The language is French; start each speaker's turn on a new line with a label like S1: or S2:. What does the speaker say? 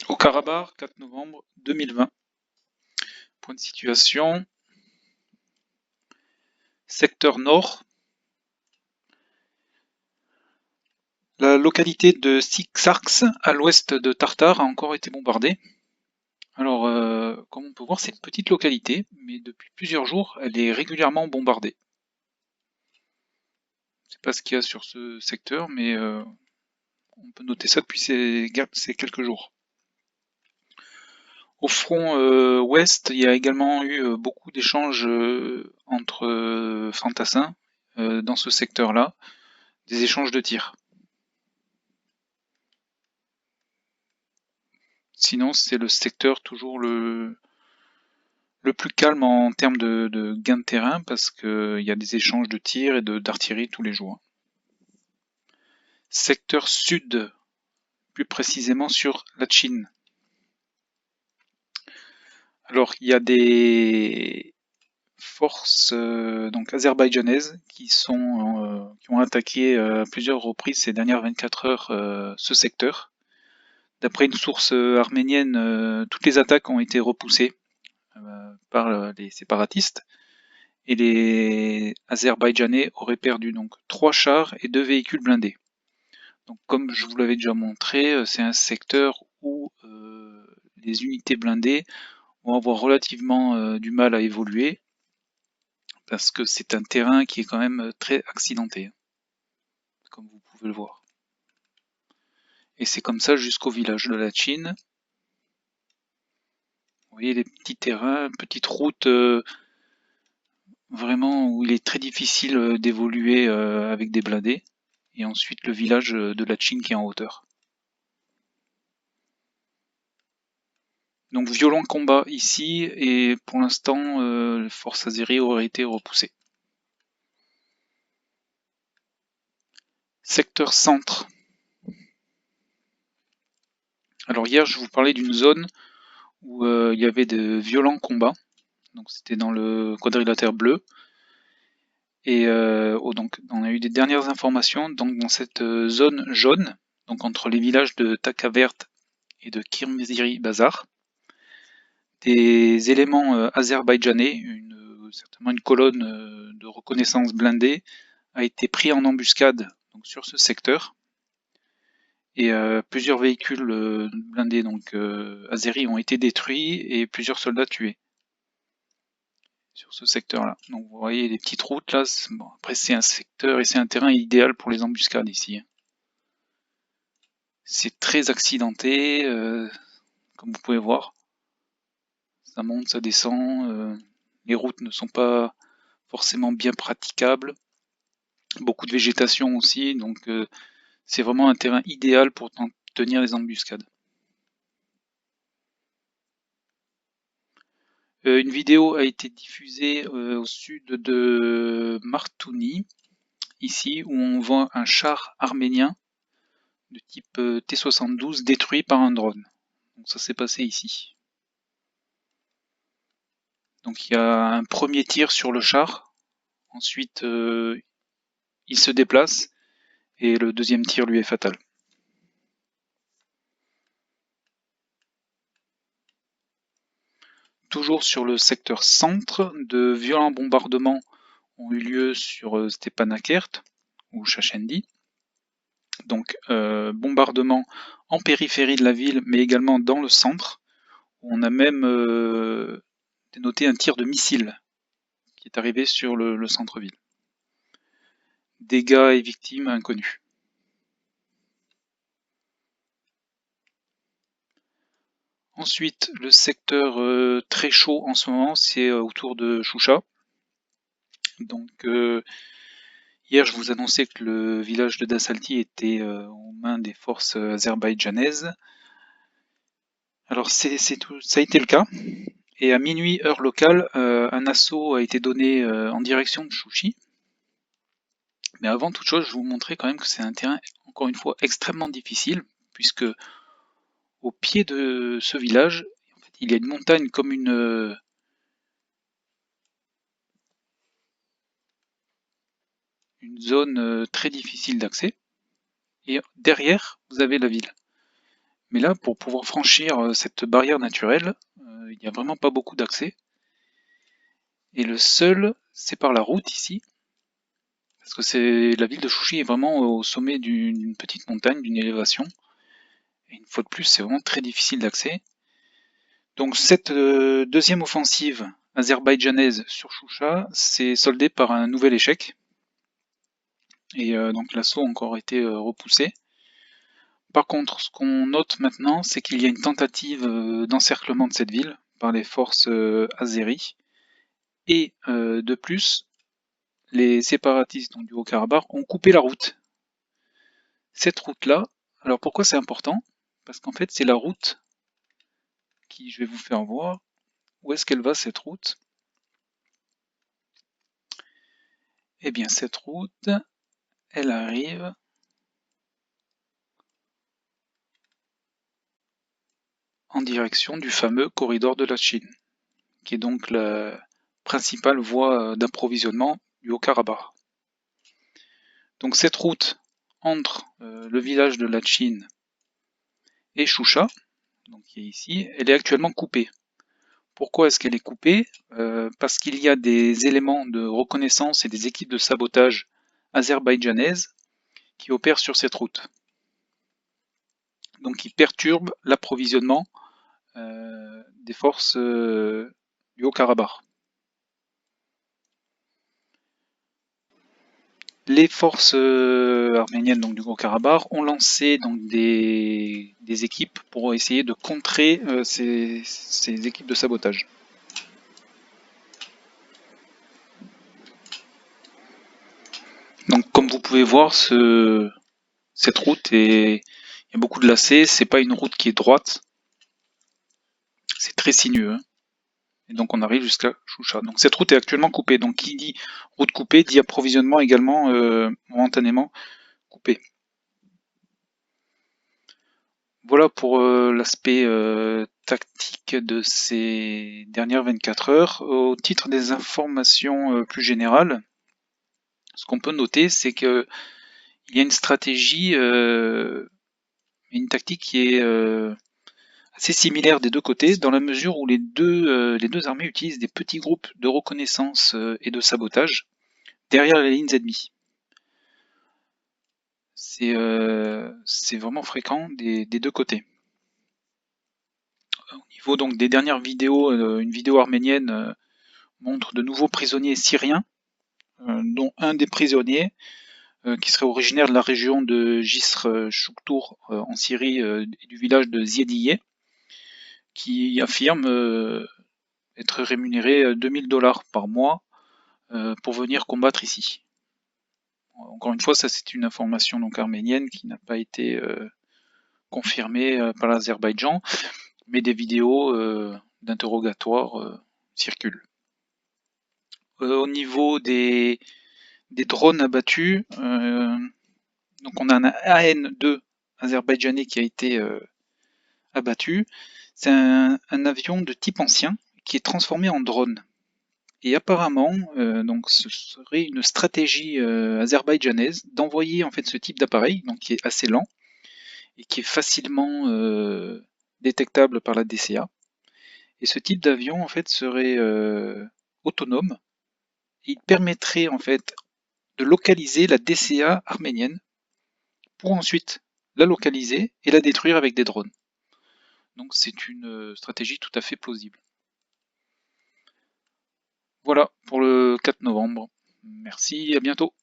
S1: Au Karabakh, 4 novembre 2020. Point de situation. Secteur nord. La localité de Siksarks, à l'ouest de Tartare, a encore été bombardée. Alors, comme on peut voir, c'est une petite localité, mais depuis plusieurs jours, elle est régulièrement bombardée. Je ne sais pas ce qu'il y a sur ce secteur, mais on peut noter ça depuis ces quelques jours. Au front ouest, il y a également eu beaucoup d'échanges entre fantassins dans ce secteur-là, des échanges de tirs. Sinon, c'est le secteur toujours le plus calme en termes de gain de terrain parce qu'il y a des échanges de tirs et d'artillerie tous les jours. Secteur sud, plus précisément sur Lachin. Alors, il y a des forces donc azerbaïdjanaises qui ont attaqué à plusieurs reprises ces dernières 24 heures ce secteur. D'après une source arménienne, toutes les attaques ont été repoussées par les séparatistes et les Azerbaïdjanais auraient perdu donc 3 chars et 2 véhicules blindés. Donc, comme je vous l'avais déjà montré, c'est un secteur où les unités blindées vont avoir relativement du mal à évoluer parce que c'est un terrain qui est quand même très accidenté, comme vous pouvez le voir. Et c'est comme ça jusqu'au village de la Chine. Vous voyez les petits terrains, petites routes vraiment où il est très difficile d'évoluer avec des blindés. Et ensuite le village de la Chine qui est en hauteur. Donc violent combat ici et pour l'instant les forces azéries auraient été repoussées. Secteur centre. Alors hier je vous parlais d'une zone où il y avait de violents combats. Donc c'était dans le quadrilatère bleu. Et donc on a eu des dernières informations donc dans cette zone jaune, donc entre les villages de Takavert et de Kirmiziri Bazar, des éléments azerbaïdjanais, certainement une colonne de reconnaissance blindée, a été pris en embuscade donc, sur ce secteur. Et plusieurs véhicules blindés donc azéris ont été détruits et plusieurs soldats tués sur ce secteur-là. Donc vous voyez les petites routes là. Bon, après c'est un secteur et c'est un terrain idéal pour les embuscades ici. C'est très accidenté, comme vous pouvez voir. Ça monte, ça descend. Les routes ne sont pas forcément bien praticables. Beaucoup de végétation aussi, donc c'est vraiment un terrain idéal pour tenir les embuscades. Une vidéo a été diffusée au sud de Martouni, ici, où on voit un char arménien de type T-72 détruit par un drone. Donc ça s'est passé ici. Donc il y a un premier tir sur le char, ensuite il se déplace et le deuxième tir lui est fatal. Toujours sur le secteur centre, de violents bombardements ont eu lieu sur Stepanakert ou Chachendi. Donc bombardement en périphérie de la ville, mais également dans le centre. On a même dénoté un tir de missile qui est arrivé sur le centre-ville. Dégâts et victimes inconnus. Ensuite, le secteur très chaud en ce moment, c'est autour de Choucha. Donc hier, je vous annonçais que le village de Dassalti était aux mains des forces azerbaïdjanaises. Alors ça a été le cas. Et à minuit, heure locale, un assaut a été donné en direction de Chouchi. Mais avant toute chose, je vais vous montrer quand même que c'est un terrain, encore une fois, extrêmement difficile, puisque au pied de ce village, en fait, il y a une montagne comme une zone très difficile d'accès. Et derrière, vous avez la ville. Mais là, pour pouvoir franchir cette barrière naturelle, il n'y a vraiment pas beaucoup d'accès. Et le seul, c'est par la route ici, parce que la ville de Chouchi est vraiment au sommet d'une petite montagne, d'une élévation. Et une fois de plus, c'est vraiment très difficile d'accès. Donc cette deuxième offensive azerbaïdjanaise sur Choucha s'est soldée par un nouvel échec. Et donc l'assaut a encore été repoussé. Par contre, ce qu'on note maintenant, c'est qu'il y a une tentative d'encerclement de cette ville par les forces azéries. Et de plus, les séparatistes donc, du Haut-Karabakh ont coupé la route. Cette route-là, alors pourquoi c'est important? Parce qu'en fait, c'est la route qui, je vais vous faire voir, où est-ce qu'elle va cette route? Eh bien, cette route, elle arrive en direction du fameux corridor de la Chine, qui est donc la principale voie d'approvisionnement du Haut-Karabakh. Donc cette route entre le village de Lachin et Choucha, donc qui est ici, elle est actuellement coupée. Pourquoi est-ce qu'elle est coupée? Parce qu'il y a des éléments de reconnaissance et des équipes de sabotage azerbaïdjanaises qui opèrent sur cette route. Donc qui perturbent l'approvisionnement des forces du Haut-Karabakh. Les forces arméniennes donc, du Haut-Karabakh ont lancé donc, des équipes pour essayer de contrer ces équipes de sabotage. Donc comme vous pouvez voir, cette route il y a beaucoup de lacets, c'est pas une route qui est droite, c'est très sinueux. Hein. Et donc on arrive jusqu'à Choucha. Donc cette route est actuellement coupée. Donc qui dit route coupée dit approvisionnement également momentanément coupé. Voilà pour l'aspect tactique de ces dernières 24 heures. Au titre des informations plus générales, ce qu'on peut noter, c'est qu'il y a une stratégie, une tactique qui est assez similaire des deux côtés, dans la mesure où les deux armées utilisent des petits groupes de reconnaissance et de sabotage derrière les lignes ennemies. C'est vraiment fréquent des deux côtés. Au niveau donc des dernières vidéos, une vidéo arménienne montre de nouveaux prisonniers syriens, dont un des prisonniers qui serait originaire de la région de Jisr Shuktur en Syrie et du village de Ziediye, qui affirme être rémunéré 2000 $ par mois pour venir combattre ici. Encore une fois, ça c'est une information donc arménienne qui n'a pas été confirmée par l'Azerbaïdjan, mais des vidéos d'interrogatoire circulent. Au niveau des drones abattus, donc on a un AN-2 azerbaïdjanais qui a été abattu. C'est un avion de type ancien qui est transformé en drone. Et apparemment, donc ce serait une stratégie azerbaïdjanaise d'envoyer en fait ce type d'appareil, donc qui est assez lent et qui est facilement détectable par la DCA. Et ce type d'avion en fait serait autonome. Il permettrait en fait de localiser la DCA arménienne pour ensuite la localiser et la détruire avec des drones. Donc c'est une stratégie tout à fait plausible. Voilà pour le 4 novembre. Merci, à bientôt.